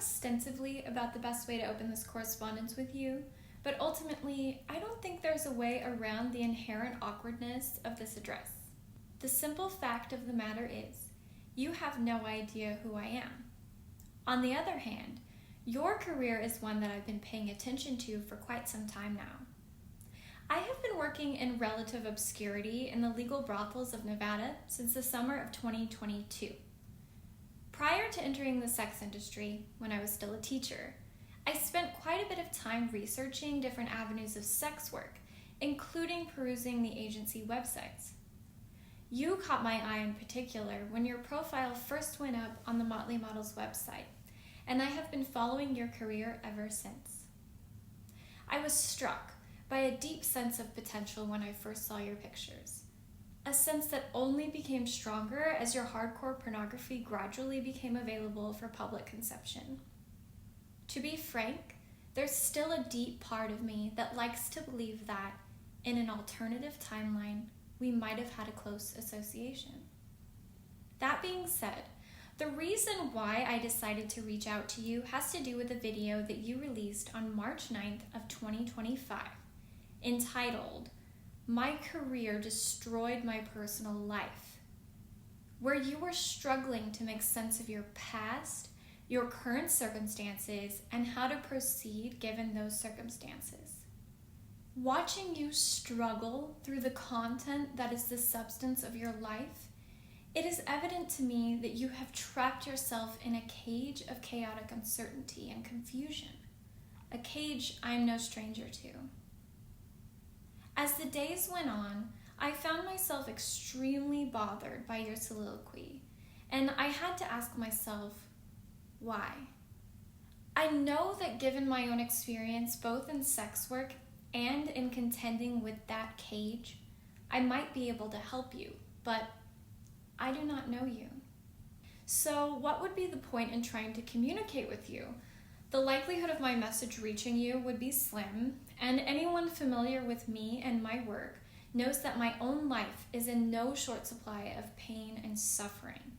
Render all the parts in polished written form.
extensively about the best way to open this correspondence with you, but ultimately, I don't think there's a way around the inherent awkwardness of this address. The simple fact of the matter is, you have no idea who I am. On the other hand, your career is one that I've been paying attention to for quite some time now. I have been working in relative obscurity in the legal brothels of Nevada since the summer of 2022. Prior to entering the sex industry, when I was still a teacher, I spent quite a bit of time researching different avenues of sex work, including perusing the agency websites. You caught my eye in particular when your profile first went up on the Motley Models website, and I have been following your career ever since. I was struck by a deep sense of potential when I first saw your pictures, a sense that only became stronger as your hardcore pornography gradually became available for public consumption. To be frank, there's still a deep part of me that likes to believe that, in an alternative timeline, we might have had a close association. That being said, the reason why I decided to reach out to you has to do with a video that you released on March 9th of 2025, entitled, "My Career Destroyed My Personal Life," where you were struggling to make sense of your past, your current circumstances, and how to proceed given those circumstances. Watching you struggle through the content that is the substance of your life, it is evident to me that you have trapped yourself in a cage of chaotic uncertainty and confusion, a cage I am no stranger to. As the days went on, I found myself extremely bothered by your soliloquy, and I had to ask myself, why? I know that given my own experience both in sex work and in contending with that cage, I might be able to help you, but I do not know you. So what would be the point in trying to communicate with you? The likelihood of my message reaching you would be slim, and anyone familiar with me and my work knows that my own life is in no short supply of pain and suffering.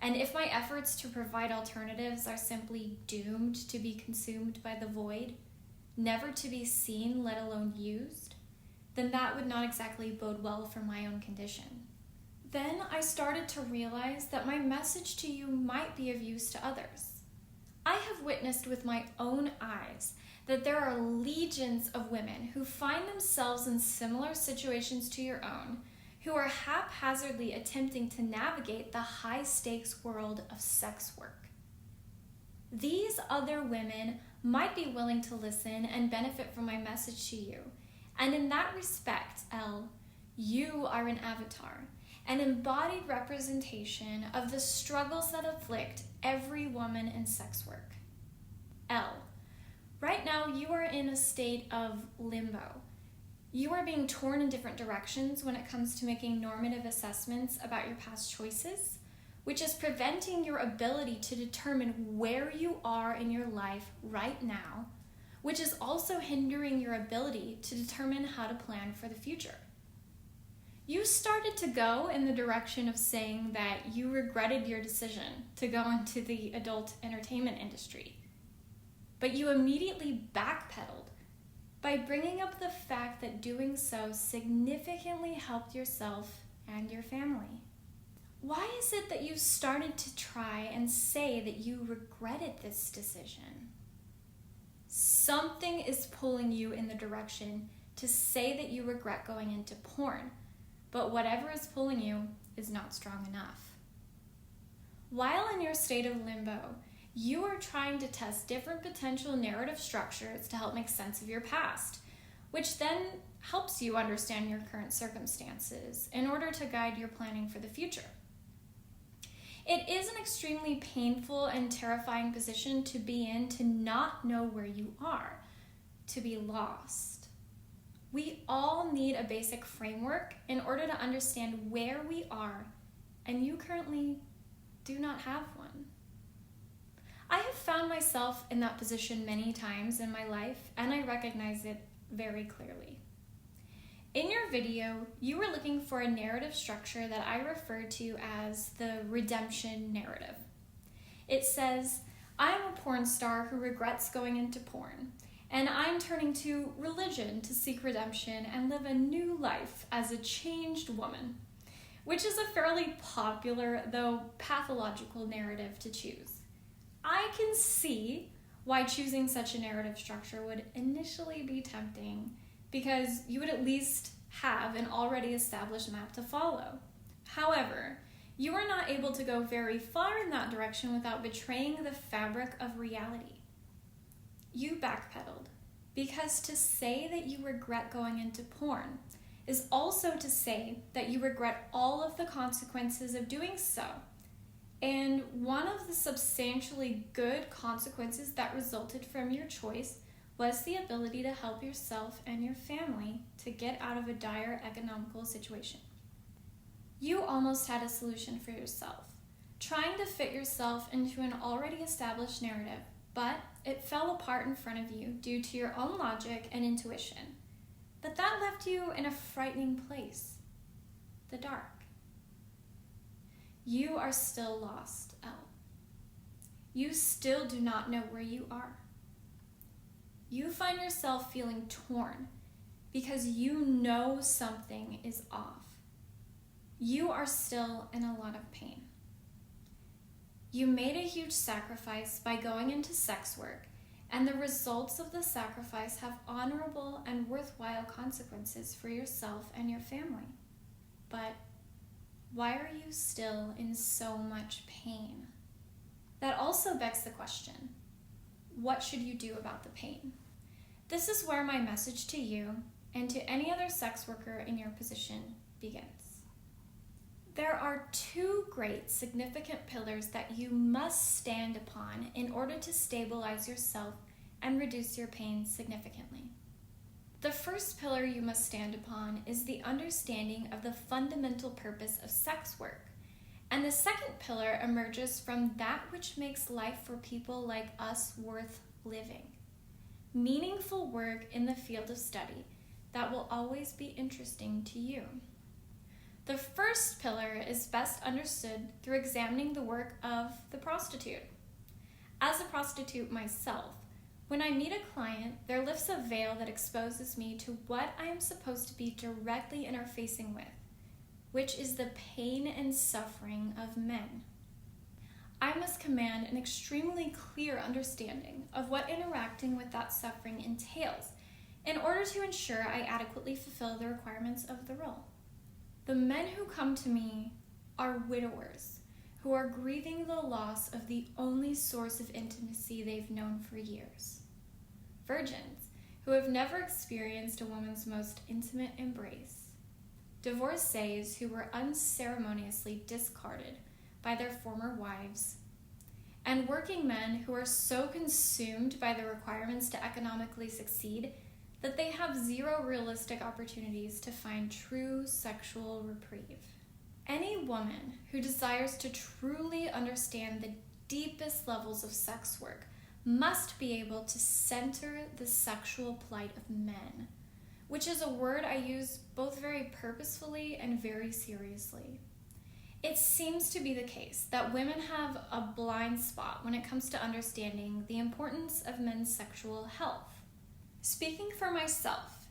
And if my efforts to provide alternatives are simply doomed to be consumed by the void, never to be seen, let alone used, then that would not exactly bode well for my own condition. Then I started to realize that my message to you might be of use to others. I have witnessed with my own eyes that there are legions of women who find themselves in similar situations to your own, who are haphazardly attempting to navigate the high-stakes world of sex work. These other women might be willing to listen and benefit from my message to you, and in that respect, Elle, you are an avatar, an embodied representation of the struggles that afflict every woman in sex work. Elle, right now you are in a state of limbo. You are being torn in different directions when it comes to making normative assessments about your past choices, which is preventing your ability to determine where you are in your life right now, which is also hindering your ability to determine how to plan for the future. You started to go in the direction of saying that you regretted your decision to go into the adult entertainment industry, but you immediately backpedaled by bringing up the fact that doing so significantly helped yourself and your family. Why is it that you started to try and say that you regretted this decision? Something is pulling you in the direction to say that you regret going into porn, but whatever is pulling you is not strong enough. While in your state of limbo, you are trying to test different potential narrative structures to help make sense of your past, which then helps you understand your current circumstances in order to guide your planning for the future. It is an extremely painful and terrifying position to be in, to not know where you are, to be lost. We all need a basic framework in order to understand where we are, and you currently do not have one. I have found myself in that position many times in my life, and I recognize it very clearly. In your video, you were looking for a narrative structure that I refer to as the redemption narrative. It says, I'm a porn star who regrets going into porn, and I'm turning to religion to seek redemption and live a new life as a changed woman, which is a fairly popular, though pathological, narrative to choose. I can see why choosing such a narrative structure would initially be tempting, because you would at least have an already established map to follow. However, you are not able to go very far in that direction without betraying the fabric of reality. You backpedaled, because to say that you regret going into porn is also to say that you regret all of the consequences of doing so. And one of the substantially good consequences that resulted from your choice was the ability to help yourself and your family to get out of a dire economical situation. You almost had a solution for yourself, trying to fit yourself into an already established narrative, but it fell apart in front of you due to your own logic and intuition. But that left you in a frightening place, the dark. You are still lost, Elle. You still do not know where you are. You find yourself feeling torn because you know something is off. You are still in a lot of pain. You made a huge sacrifice by going into sex work, and the results of the sacrifice have honorable and worthwhile consequences for yourself and your family. But why are you still in so much pain? That also begs the question, what should you do about the pain? This is where my message to you and to any other sex worker in your position begins. There are two great significant pillars that you must stand upon in order to stabilize yourself and reduce your pain significantly. The first pillar you must stand upon is the understanding of the fundamental purpose of sex work. And the second pillar emerges from that which makes life for people like us worth living. Meaningful work in the field of study that will always be interesting to you. The first pillar is best understood through examining the work of the prostitute. As a prostitute myself, when I meet a client, there lifts a veil that exposes me to what I am supposed to be directly interfacing with, which is the pain and suffering of men. I must command an extremely clear understanding of what interacting with that suffering entails in order to ensure I adequately fulfill the requirements of the role. The men who come to me are widowers who are grieving the loss of the only source of intimacy they've known for years. Virgins who have never experienced a woman's most intimate embrace. Divorcees who were unceremoniously discarded by their former wives. And working men who are so consumed by the requirements to economically succeed that they have zero realistic opportunities to find true sexual reprieve. Any woman who desires to truly understand the deepest levels of sex work must be able to center the sexual plight of men, which is a word I use both very purposefully and very seriously. It seems to be the case that women have a blind spot when it comes to understanding the importance of men's sexual health. Speaking for myself,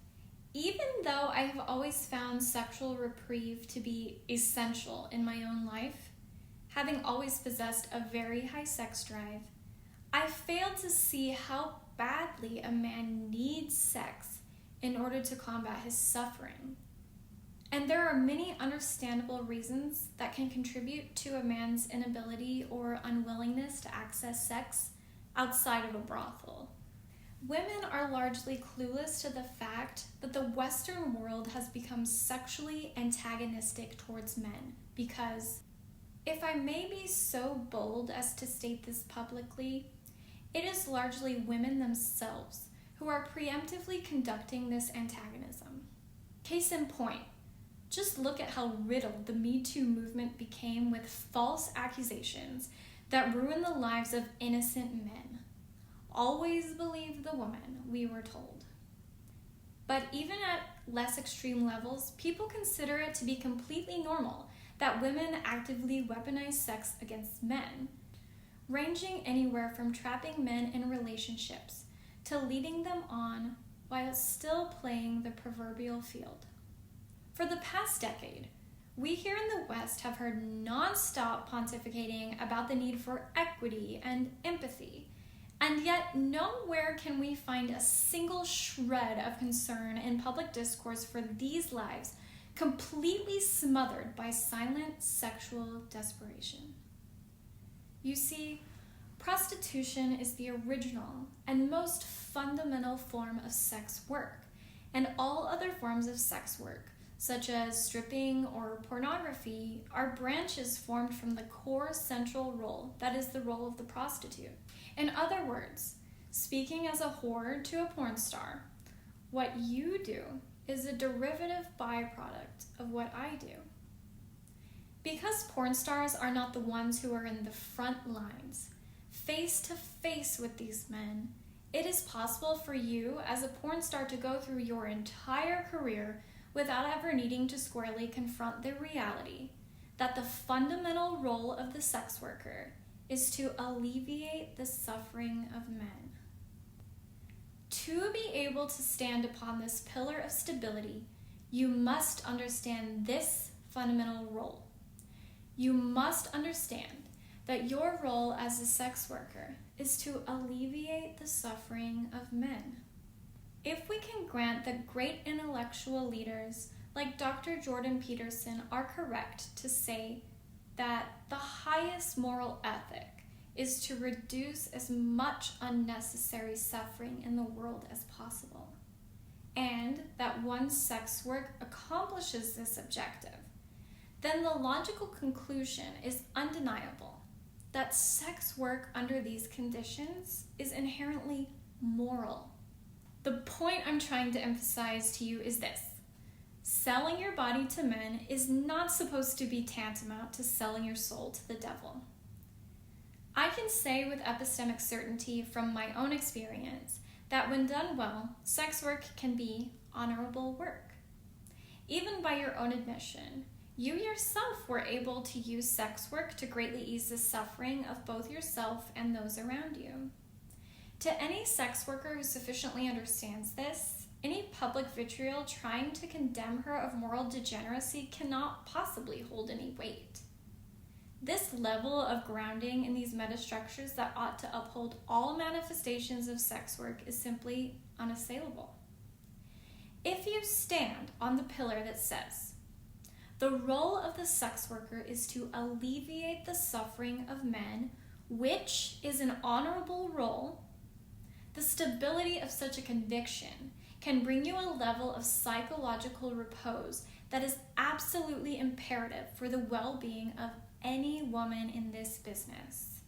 even though I have always found sexual reprieve to be essential in my own life, having always possessed a very high sex drive, I failed to see how badly a man needs sex in order to combat his suffering. And there are many understandable reasons that can contribute to a man's inability or unwillingness to access sex outside of a brothel. Women are largely clueless to the fact that the Western world has become sexually antagonistic towards men because, if I may be so bold as to state this publicly, it is largely women themselves who are preemptively conducting this antagonism. Case in point, just look at how riddled the Me Too movement became with false accusations that ruin the lives of innocent men. Always believe the woman, we were told. But even at less extreme levels, people consider it to be completely normal that women actively weaponize sex against men. ranging anywhere from trapping men in relationships to leading them on while still playing the proverbial field. For the past decade, we here in the West have heard non-stop pontificating about the need for equity and empathy, and yet nowhere can we find a single shred of concern in public discourse for these lives completely smothered by silent sexual desperation. You see, prostitution is the original and most fundamental form of sex work, and all other forms of sex work, such as stripping or pornography, are branches formed from the core central role that is the role of the prostitute. In other words, speaking as a whore to a porn star, what you do is a derivative byproduct of what I do. Because porn stars are not the ones who are in the front lines, face to face with these men, it is possible for you as a porn star to go through your entire career without ever needing to squarely confront the reality that the fundamental role of the sex worker is to alleviate the suffering of men. To be able to stand upon this pillar of stability, you must understand this fundamental role. You must understand that your role as a sex worker is to alleviate the suffering of men. If we can grant that great intellectual leaders like Dr. Jordan Peterson are correct to say that the highest moral ethic is to reduce as much unnecessary suffering in the world as possible, and that one's sex work accomplishes this objective, then the logical conclusion is undeniable that sex work under these conditions is inherently moral. The point I'm trying to emphasize to you is this: selling your body to men is not supposed to be tantamount to selling your soul to the devil. I can say with epistemic certainty from my own experience that when done well, sex work can be honorable work. Even by your own admission, you yourself were able to use sex work to greatly ease the suffering of both yourself and those around you. To any sex worker who sufficiently understands this, any public vitriol trying to condemn her of moral degeneracy cannot possibly hold any weight. This level of grounding in these metastructures that ought to uphold all manifestations of sex work is simply unassailable. If you stand on the pillar that says, the role of the sex worker is to alleviate the suffering of men, which is an honorable role, the stability of such a conviction can bring you a level of psychological repose that is absolutely imperative for the well-being of any woman in this business.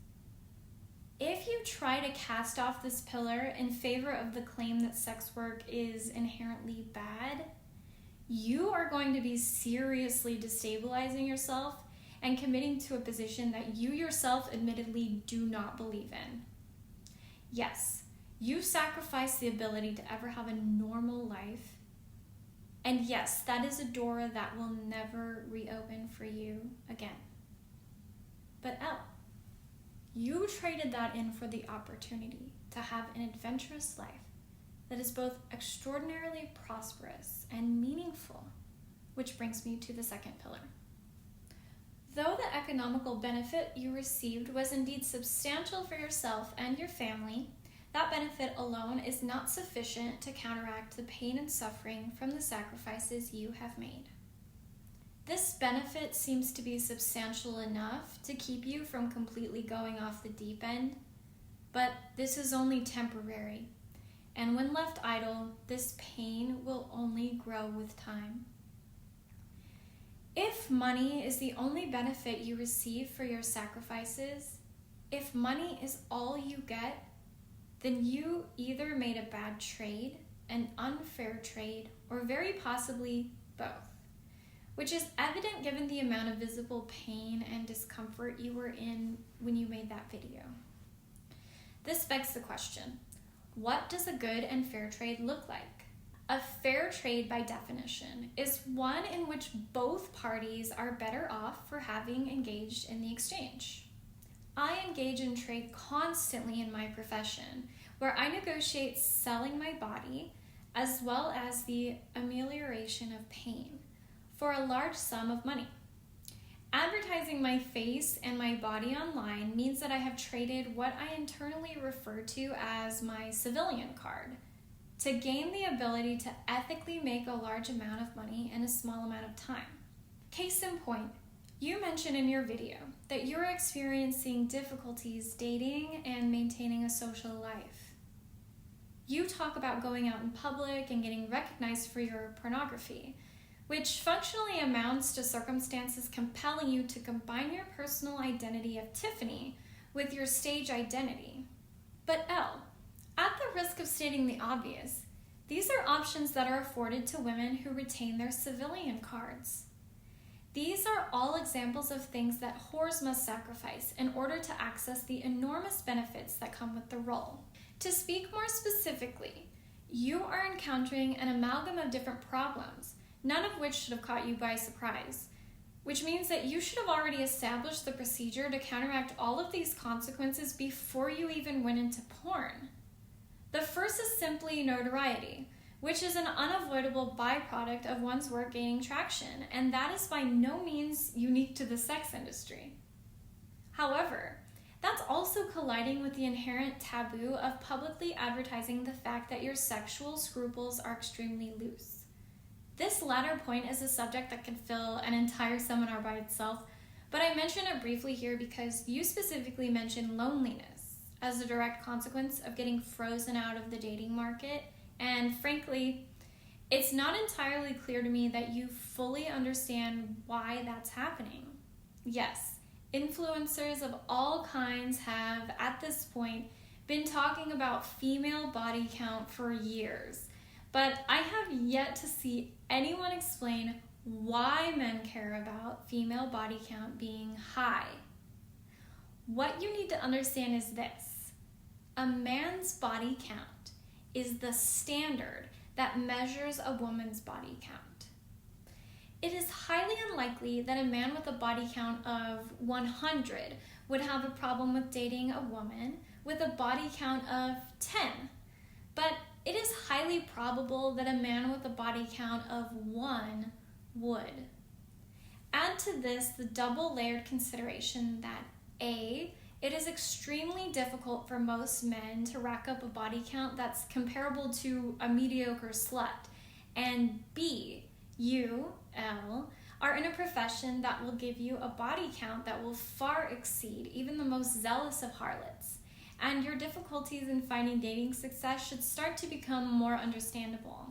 If you try to cast off this pillar in favor of the claim that sex work is inherently bad, you are going to be seriously destabilizing yourself and committing to a position that you yourself admittedly do not believe in. Yes, you sacrifice the ability to ever have a normal life, and yes, that is a door that will never reopen for you again. But Elle, you traded that in for the opportunity to have an adventurous life that is both extraordinarily prosperous and meaningful, which brings me to the second pillar. Though the economical benefit you received was indeed substantial for yourself and your family, that benefit alone is not sufficient to counteract the pain and suffering from the sacrifices you have made. This benefit seems to be substantial enough to keep you from completely going off the deep end, but this is only temporary, and when left idle, this pain will only grow with time. If money is the only benefit you receive for your sacrifices, if money is all you get, then you either made a bad trade, an unfair trade, or very possibly both, which is evident given the amount of visible pain and discomfort you were in when you made that video. This begs the question, what does a good and fair trade look like? A fair trade, by definition, is one in which both parties are better off for having engaged in the exchange. I engage in trade constantly in my profession, where I negotiate selling my body as well as the amelioration of pain for a large sum of money. Advertising my face and my body online means that I have traded what I internally refer to as my civilian card to gain the ability to ethically make a large amount of money in a small amount of time. Case in point, you mentioned in your video that you're experiencing difficulties dating and maintaining a social life. You talk about going out in public and getting recognized for your pornography, which functionally amounts to circumstances compelling you to combine your personal identity of Tiffany with your stage identity. But Elle, at the risk of stating the obvious, these are options that are afforded to women who retain their civilian cards. These are all examples of things that whores must sacrifice in order to access the enormous benefits that come with the role. To speak more specifically, you are encountering an amalgam of different problems, none of which should have caught you by surprise, which means that you should have already established the procedure to counteract all of these consequences before you even went into porn. The first is simply notoriety, which is an unavoidable byproduct of one's work gaining traction, and that is by no means unique to the sex industry. However, that's also colliding with the inherent taboo of publicly advertising the fact that your sexual scruples are extremely loose. This latter point is a subject that could fill an entire seminar by itself, but I mention it briefly here because you specifically mentioned loneliness as a direct consequence of getting frozen out of the dating market, and frankly, it's not entirely clear to me that you fully understand why that's happening. Yes, influencers of all kinds have, at this point, been talking about female body count for years, but I have yet to see anyone explain why men care about female body count being high. What you need to understand is this: a man's body count is the standard that measures a woman's body count. It is highly unlikely that a man with a body count of 100 would have a problem with dating a woman with a body count of 10, but it is highly probable that a man with a body count of 1 would. Add to this the double-layered consideration that A, it is extremely difficult for most men to rack up a body count that's comparable to a mediocre slut, and B, you, Elle, are in a profession that will give you a body count that will far exceed even the most zealous of harlots, and your difficulties in finding dating success should start to become more understandable.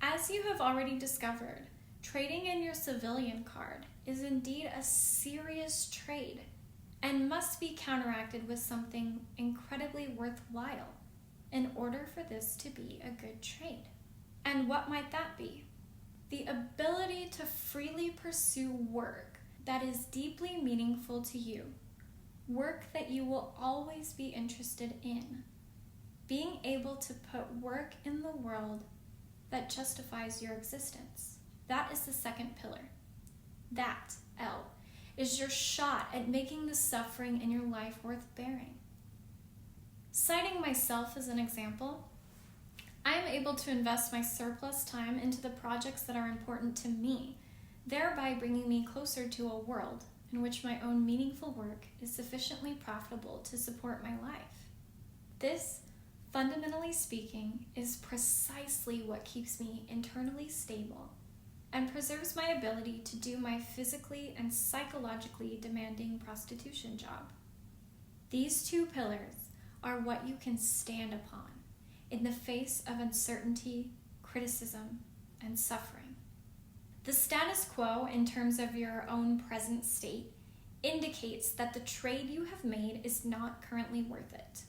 As you have already discovered, trading in your civilian card is indeed a serious trade and must be counteracted with something incredibly worthwhile in order for this to be a good trade. And what might that be? The ability to freely pursue work that is deeply meaningful to you, work that you will always be interested in, being able to put work in the world that justifies your existence. That is the second pillar. That, Elle, is your shot at making the suffering in your life worth bearing. Citing myself as an example, I am able to invest my surplus time into the projects that are important to me, thereby bringing me closer to a world in which my own meaningful work is sufficiently profitable to support my life. This, fundamentally speaking, is precisely what keeps me internally stable and preserves my ability to do my physically and psychologically demanding prostitution job. These two pillars are what you can stand upon in the face of uncertainty, criticism, and suffering. The status quo in terms of your own present state indicates that the trade you have made is not currently worth it.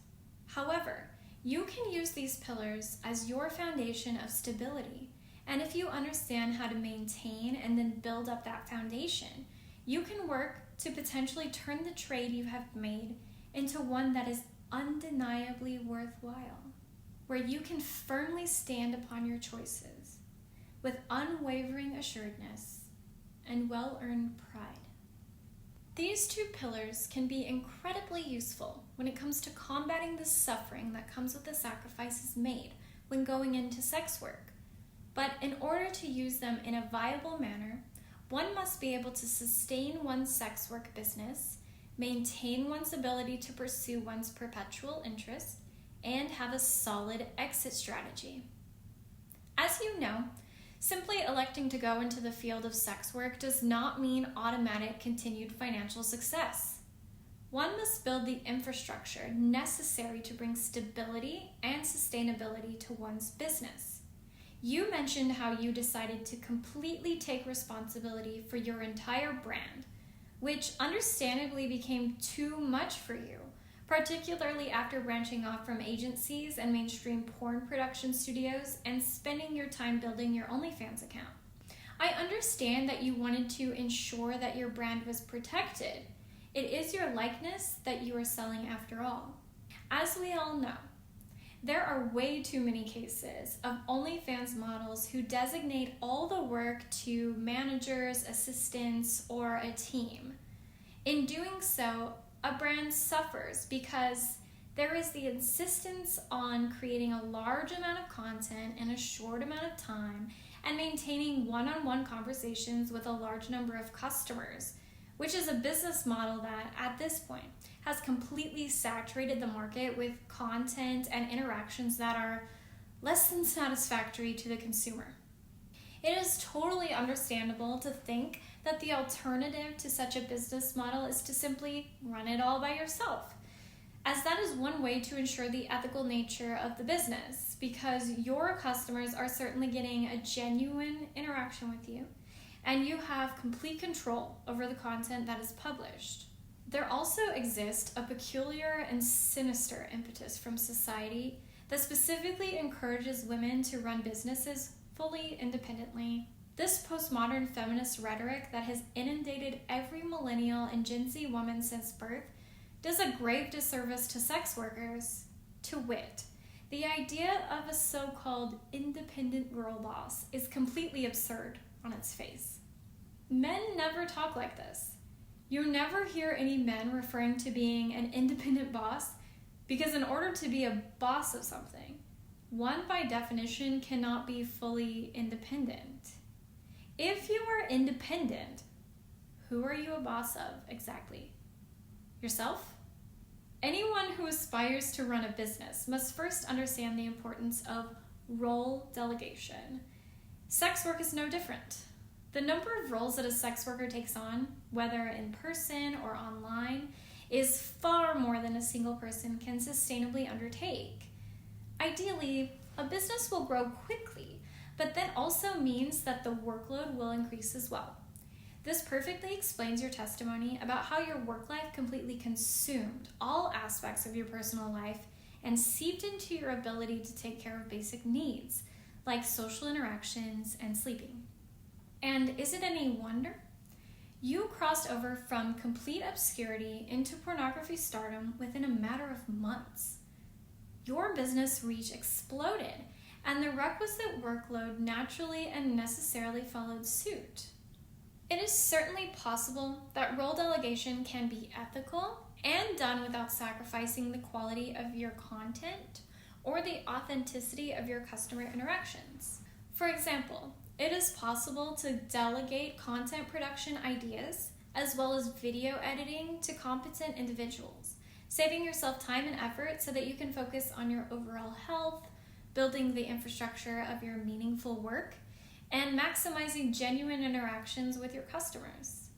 However, you can use these pillars as your foundation of stability, and if you understand how to maintain and then build up that foundation, you can work to potentially turn the trade you have made into one that is undeniably worthwhile, where you can firmly stand upon your choices with unwavering assuredness and well-earned pride. These two pillars can be incredibly useful when it comes to combating the suffering that comes with the sacrifices made when going into sex work. But in order to use them in a viable manner, one must be able to sustain one's sex work business, maintain one's ability to pursue one's perpetual interest, and have a solid exit strategy. As you know, simply electing to go into the field of sex work does not mean automatic continued financial success. One must build the infrastructure necessary to bring stability and sustainability to one's business. You mentioned how you decided to completely take responsibility for your entire brand, which understandably became too much for you, particularly after branching off from agencies and mainstream porn production studios and spending your time building your OnlyFans account. I understand that you wanted to ensure that your brand was protected. It is your likeness that you are selling after all. As we all know, there are way too many cases of OnlyFans models who designate all the work to managers, assistants, or a team. In doing so, a brand suffers because there is the insistence on creating a large amount of content in a short amount of time and maintaining one-on-one conversations with a large number of customers, which is a business model that, at this point, has completely saturated the market with content and interactions that are less than satisfactory to the consumer. It is totally understandable to think that the alternative to such a business model is to simply run it all by yourself, as that is one way to ensure the ethical nature of the business, because your customers are certainly getting a genuine interaction with you, and you have complete control over the content that is published. There also exists a peculiar and sinister impetus from society that specifically encourages women to run businesses fully independently. This postmodern feminist rhetoric that has inundated every millennial and Gen Z woman since birth does a grave disservice to sex workers. To wit, the idea of a so-called independent girl boss is completely absurd on its face. Men never talk like this. You never hear any men referring to being an independent boss, because in order to be a boss of something, one by definition cannot be fully independent. If you are independent, who are you a boss of exactly? Yourself? Anyone who aspires to run a business must first understand the importance of role delegation. Sex work is no different. The number of roles that a sex worker takes on, whether in person or online, is far more than a single person can sustainably undertake. Ideally, a business will grow quickly, but that also means that the workload will increase as well. This perfectly explains your testimony about how your work life completely consumed all aspects of your personal life and seeped into your ability to take care of basic needs, like social interactions and sleeping. And is it any wonder? You crossed over from complete obscurity into pornography stardom within a matter of months. Your business reach exploded, and the requisite workload naturally and necessarily followed suit. It is certainly possible that role delegation can be ethical and done without sacrificing the quality of your content or the authenticity of your customer interactions. For example, it is possible to delegate content production ideas as well as video editing to competent individuals, saving yourself time and effort so that you can focus on your overall health, building the infrastructure of your meaningful work, and maximizing genuine interactions with your customers.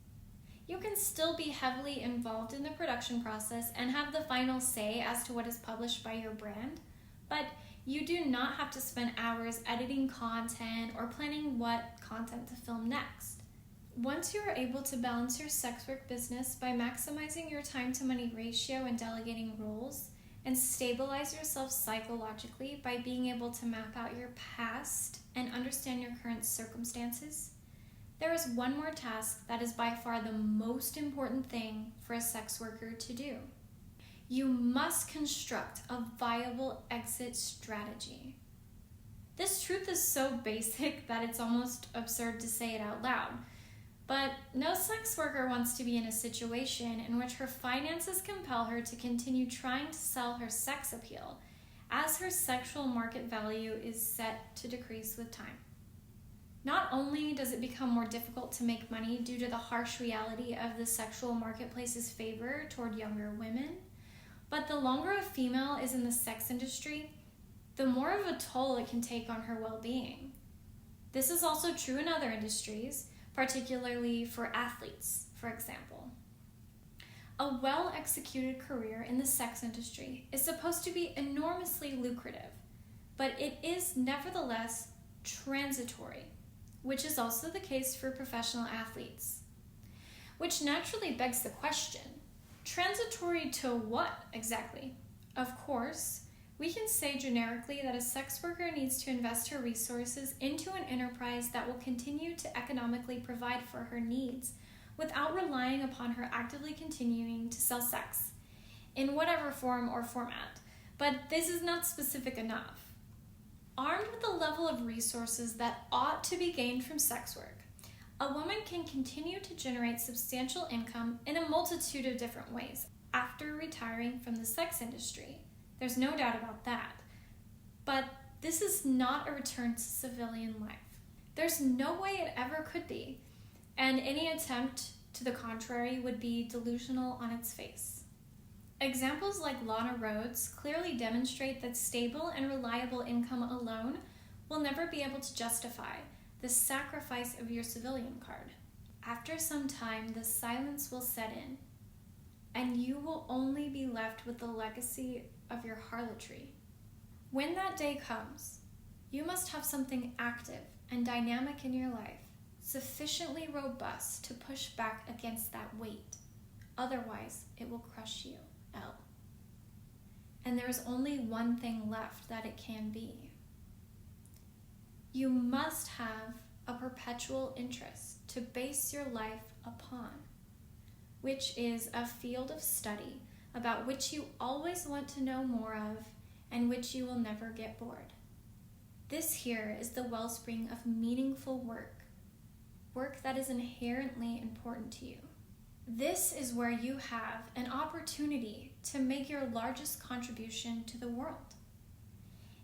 You can still be heavily involved in the production process and have the final say as to what is published by your brand, but you do not have to spend hours editing content or planning what content to film next. Once you are able to balance your sex work business by maximizing your time to money ratio and delegating roles, and stabilize yourself psychologically by being able to map out your past and understand your current circumstances, there is one more task that is by far the most important thing for a sex worker to do. You must construct a viable exit strategy. This truth is so basic that it's almost absurd to say it out loud, But no sex worker wants to be in a situation in which her finances compel her to continue trying to sell her sex appeal, as her sexual market value is set to decrease with time. Not only does it become more difficult to make money due to the harsh reality of the sexual marketplace's favor toward younger women, but the longer a female is in the sex industry, the more of a toll it can take on her well-being. This is also true in other industries, particularly for athletes, for example. A well-executed career in the sex industry is supposed to be enormously lucrative, but it is nevertheless transitory, which is also the case for professional athletes. Which naturally begs the question, transitory to what exactly? Of course, we can say generically that a sex worker needs to invest her resources into an enterprise that will continue to economically provide for her needs without relying upon her actively continuing to sell sex, in whatever form or format. But this is not specific enough. Armed with the level of resources that ought to be gained from sex work, a woman can continue to generate substantial income in a multitude of different ways after retiring from the sex industry. There's no doubt about that. But this is not a return to civilian life. There's no way it ever could be, and any attempt to the contrary would be delusional on its face. Examples like Lana Rhoades clearly demonstrate that stable and reliable income alone will never be able to justify the sacrifice of your civilian card. After some time, the silence will set in, and you will only be left with the legacy of your harlotry. When that day comes, you must have something active and dynamic in your life, sufficiently robust to push back against that weight. Otherwise, it will crush you, Elle. And there is only one thing left that it can be. You must have a perpetual interest to base your life upon, which is a field of study about which you always want to know more of and which you will never get bored. This here is the wellspring of meaningful work that is inherently important to you. This is where you have an opportunity to make your largest contribution to the world.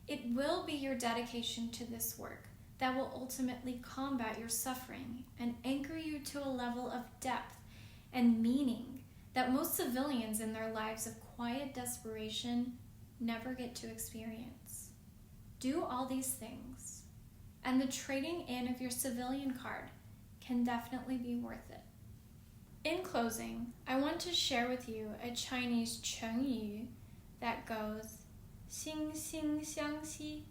It will be your dedication to this work that will ultimately combat your suffering and anchor you to a level of depth and meaning that most civilians in their lives of quiet desperation never get to experience. Do all these things, and the trading in of your civilian card can definitely be worth it. In closing, I want to share with you a Chinese 成语 that goes 惺惺相惜,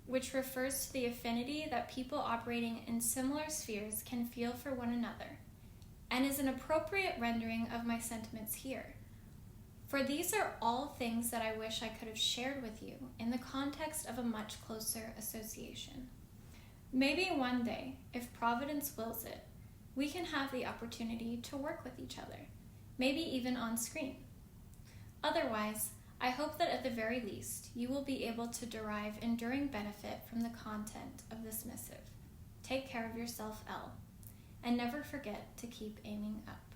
which refers to the affinity that people operating in similar spheres can feel for one another, and is an appropriate rendering of my sentiments here. For these are all things that I wish I could have shared with you in the context of a much closer association. Maybe one day, if Providence wills it, we can have the opportunity to work with each other, maybe even on screen. Otherwise, I hope that at the very least, you will be able to derive enduring benefit from the content of this missive. Take care of yourself, Elle, and never forget to keep aiming up.